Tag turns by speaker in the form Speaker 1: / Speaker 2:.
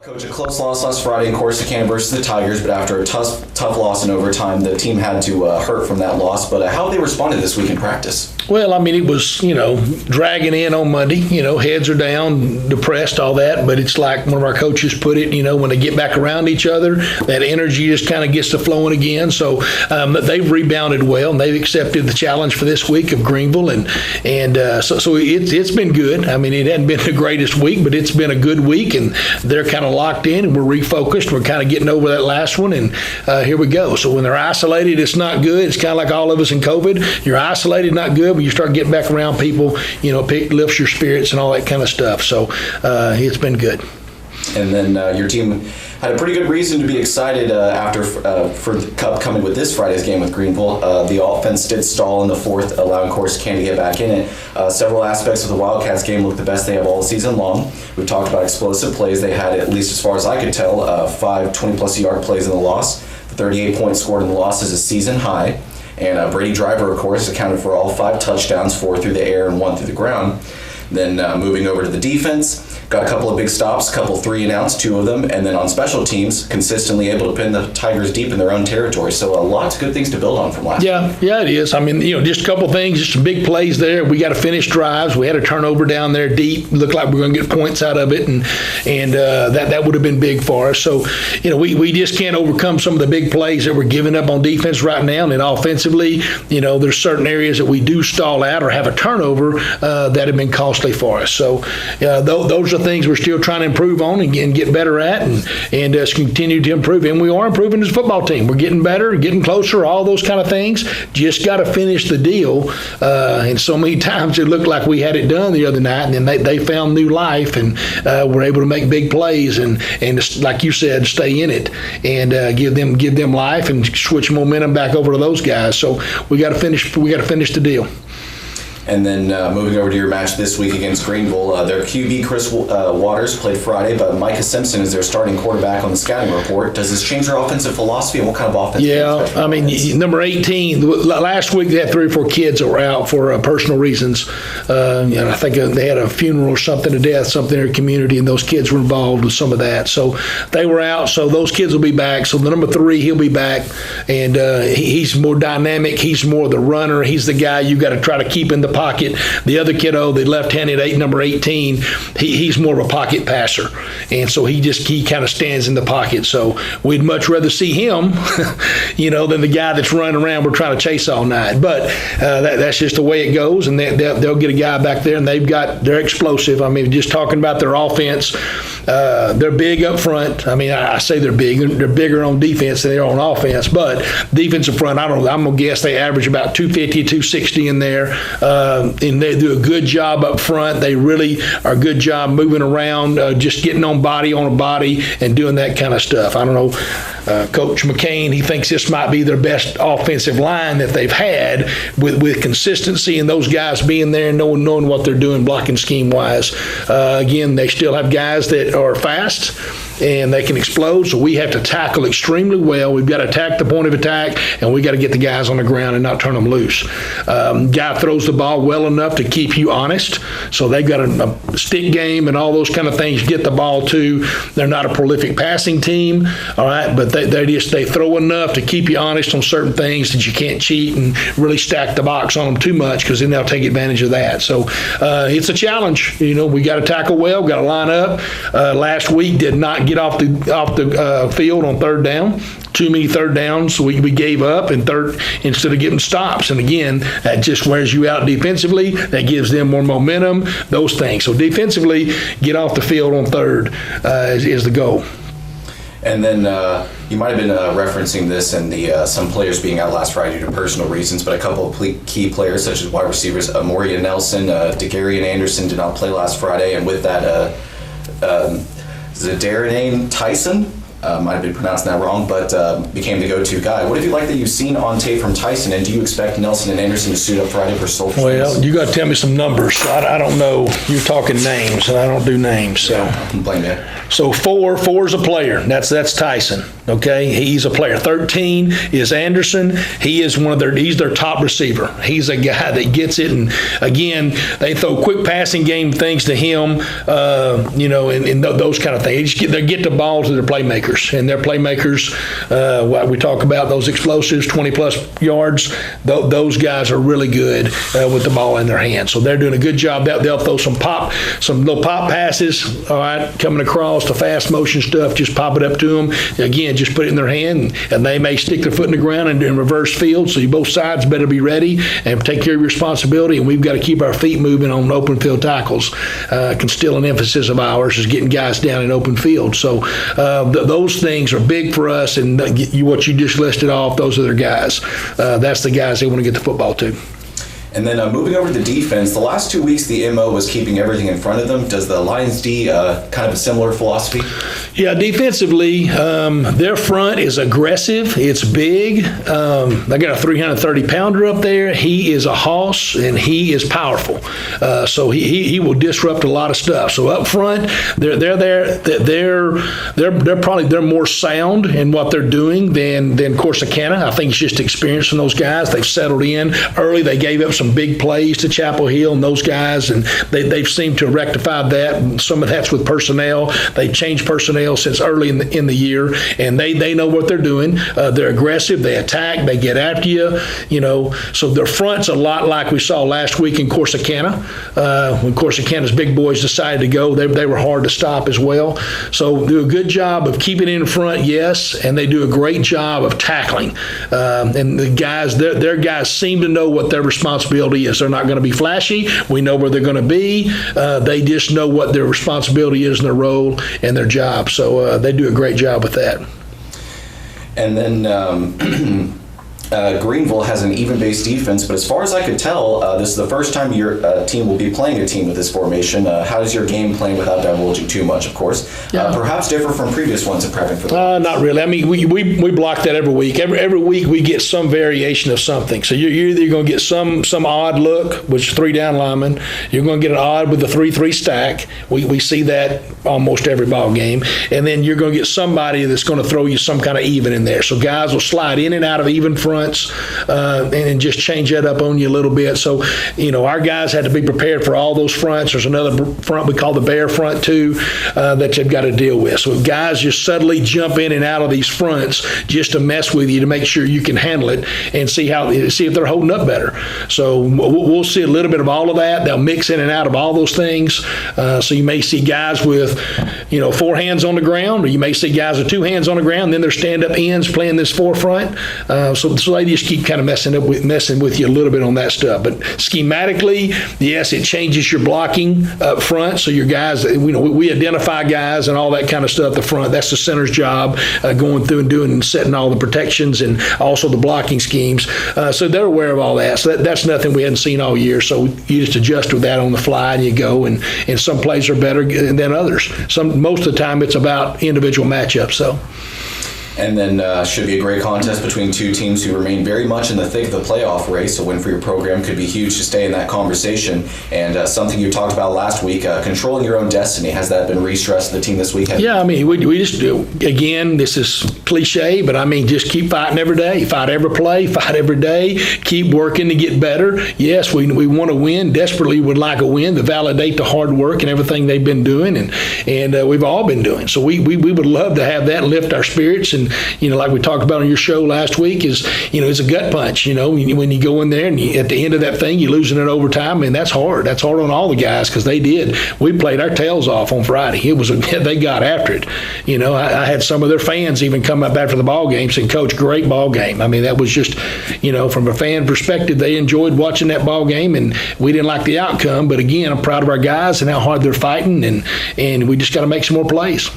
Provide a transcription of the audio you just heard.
Speaker 1: Coach, a close loss last Friday in Corsicana versus the Tigers, but after a tough loss in overtime, the team had to hurt from that loss. But how have they responded this week in practice?
Speaker 2: Well, I mean, it was, dragging in on Monday. Heads are down, depressed, all that. But it's like one of our coaches put it, when they get back around each other, that energy just kind of gets to flowing again. So they've rebounded well, and they've accepted the challenge for this week of Greenville. And so it's been good. I mean, it hadn't been the greatest week, but it's been a good week, and they're kind of locked in, and we're refocused. We're kind of getting over that last one, and here we go. So when they're isolated, it's not good. It's kind of like all of us in COVID. You're isolated, not good. When you start getting back around people, it lifts your spirits and all that kind of stuff. So it's been good.
Speaker 1: And then your team had a pretty good reason to be excited for the Cup coming with this Friday's game with Greenville. The offense did stall in the fourth, allowing Corsicana to get back in it. Several aspects of the Wildcats game looked the best they have all season long. We've talked about explosive plays. They had, at least as far as I could tell, 5 20-plus yard plays in the loss. The 38 points scored in the loss is a season high. And Brady Driver, of course, accounted for all 5 touchdowns, 4 through the air and 1 through the ground. Then moving over to the defense, got a couple of big stops, a couple 3-and-outs, 2 of them, and then on special teams, consistently able to pin the Tigers deep in their own territory. So lots of good things to build on from last week.
Speaker 2: Yeah, it is. I mean, just a couple things, just some big plays there. We got to finish drives. We had a turnover down there deep. Looked like we were going to get points out of it, and that would have been big for us. So, we just can't overcome some of the big plays that we're giving up on defense right now. And then offensively, there's certain areas that we do stall out or have a turnover that have been costly for us. So those are things we're still trying to improve on and get better at, and continue to improve. And we are improving as a football team. We're getting better, getting closer, all those kind of things. Just got to finish the deal. And so many times it looked like we had it done the other night, and then they found new life, and were able to make big plays and like you said, stay in it and give them life and switch momentum back over to those guys. So we got to finish the deal.
Speaker 1: And then moving over to your match this week against Greenville, their QB, Chris Waters, played Friday, but Micah Simpson is their starting quarterback on the scouting report. Does this change their offensive philosophy, and what kind of offense?
Speaker 2: Yeah, I mean, number 18, last week they had 3 or 4 kids that were out for personal reasons. I think they had a funeral or something, a death, something in their community, and those kids were involved with some of that. So they were out, so those kids will be back. So the number 3, he'll be back, and he's more dynamic. He's more the runner. He's the guy you got to try to keep in the pocket. The other kiddo, the left-handed number 18, he's more of a pocket passer, and so he kind of stands in the pocket. So we'd much rather see him, than the guy that's running around we're trying to chase all night. But that's just the way it goes, and they'll get a guy back there, and they're explosive. I mean, just talking about their offense, they're big up front. I mean, I say they're big. They're bigger on defense than they are on offense, but defensive front, I'm gonna guess they average about 250, 260 in there. And they do a good job up front. They really are a good job moving around, just getting on a body and doing that kind of stuff. I don't know, Coach McCain, he thinks this might be their best offensive line that they've had with consistency and those guys being there and knowing what they're doing blocking scheme-wise. Again, they still have guys that are fast and they can explode, so we have to tackle extremely well. We've got to attack the point of attack, and we got to get the guys on the ground and not turn them loose. Guy throws the ball well enough to keep you honest, so they've got a stick game and all those kind of things. Get the ball to. They're not a prolific passing team, all right, but they throw enough to keep you honest on certain things that you can't cheat and really stack the box on them too much, because then they'll take advantage of that. So it's a challenge. We got to tackle well, got to line up. Last week did not get off the field on third down. Too many third downs, so we gave up in third instead of getting stops. And again, that just wears you out defensively. That gives them more momentum, those things. So defensively, get off the field on third is the goal.
Speaker 1: And then you might have been referencing this and some players being out last Friday due to personal reasons, but a couple of key players such as wide receivers, Moria Nelson, DeGarry Anderson did not play last Friday, and with that, Zadarine Tyson might have been pronouncing that wrong, but became the go-to guy. What have you liked that you've seen on tape from Tyson, and do you expect Nelson and Anderson to suit up Friday for Sulphur?
Speaker 2: Well, you got to tell me some numbers. I don't know. You're talking names, and I don't do names. So.
Speaker 1: Yeah, I can blame you.
Speaker 2: So four's a player. That's Tyson. Okay, he's a player. 13 is Anderson. He's their top receiver. He's a guy that gets it, and again, they throw quick passing game things to him, and those kind of things. They get the ball to their playmakers, and their playmakers, what we talk about, those explosives, 20-plus yards, those guys are really good with the ball in their hands. So they're doing a good job. They'll throw some little pop passes, all right, coming across the fast motion stuff, just pop it up to them. Again, just put it in their hand, and they may stick their foot in the ground and in reverse field, so both sides better be ready and take care of your responsibility, and we've got to keep our feet moving on open field tackles. Still an emphasis of ours is getting guys down in open field. So those things are big for us, and what you just listed off, those are their guys. That's the guys they want to get the football to.
Speaker 1: And then moving over to the defense, the last 2 weeks the MO was keeping everything in front of them. Does the Lions D kind of a similar philosophy?
Speaker 2: Yeah, defensively, their front is aggressive. It's big. They got a 330-pounder up there. He is a hoss, and he is powerful. So he will disrupt a lot of stuff. So up front, they're more sound in what they're doing than Corsicana. I think it's just experience from those guys. They've settled in early. They gave up some big plays to Chapel Hill and those guys, and they've seemed to have rectified that. Some of that's with personnel. They changed personnel since early in the year, and they know what they're doing. They're aggressive. They attack. They get after you. So their front's a lot like we saw last week in Corsicana. When Corsicana's big boys decided to go, they were hard to stop as well. So do a good job of keeping it in front, yes, and they do a great job of tackling. And the guys, their guys seem to know what their responsibility is. They're not going to be flashy. We know where they're going to be. They just know what their responsibility is in their role and their job. So they do a great job with that.
Speaker 1: And then Greenville has an even-based defense, but as far as I could tell, this is the first time your team will be playing a team with this formation. How does your game plan, without divulging too much, of course, perhaps differ from previous ones in prepping for the
Speaker 2: Not really. I mean, we block that every week. Every week we get some variation of something. So you're either going to get some odd look, which is 3 down linemen. You're going to get an odd with the 3-3 stack. We see that almost every ball game. And then you're going to get somebody that's going to throw you some kind of even in there. So guys will slide in and out of even front, and just change that up on you a little bit. So, our guys had to be prepared for all those fronts. There's another front we call the bear front too that you've got to deal with. So guys just subtly jump in and out of these fronts just to mess with you to make sure you can handle it and see if they're holding up better. So we'll see a little bit of all of that. They'll mix in and out of all those things. So you may see guys with 4 hands on the ground, or you may see guys with 2 hands on the ground, and then they're stand-up ends playing this forefront. So they just keep kind of messing with you a little bit on that stuff. But schematically, yes, it changes your blocking up front. So your guys, we identify guys and all that kind of stuff. The front, that's the center's job, going through and doing and setting all the protections and also the blocking schemes. So they're aware of all that. So that's nothing we hadn't seen all year. So you just adjust with that on the fly and you go. And some plays are better than others. Most of the time, it's about individual matchups. So.
Speaker 1: And then should be a great contest between two teams who remain very much in the thick of the playoff race. A win for your program could be huge to stay in that conversation. And something you talked about last week, controlling your own destiny. Has that been re-stressed to the team this week?
Speaker 2: Yeah, I mean, we just do. Again, this is cliche, but I mean, just keep fighting every day. Fight every play, fight every day. Keep working to get better. Yes, we want to win. Desperately would like a win to validate the hard work and everything they've been doing and we've all been doing. So we would love to have that and lift our spirits. And like we talked about on your show last week, it's a gut punch. When you go in there and at the end of that thing, you're losing it overtime, and that's hard. That's hard on all the guys because they did. We played our tails off on Friday. They got after it. I had some of their fans even come up after the ball game saying, "Coach, great ball game." I mean, that was just, from a fan perspective, they enjoyed watching that ball game, and we didn't like the outcome. But again, I'm proud of our guys and how hard they're fighting, and we just got to make some more plays.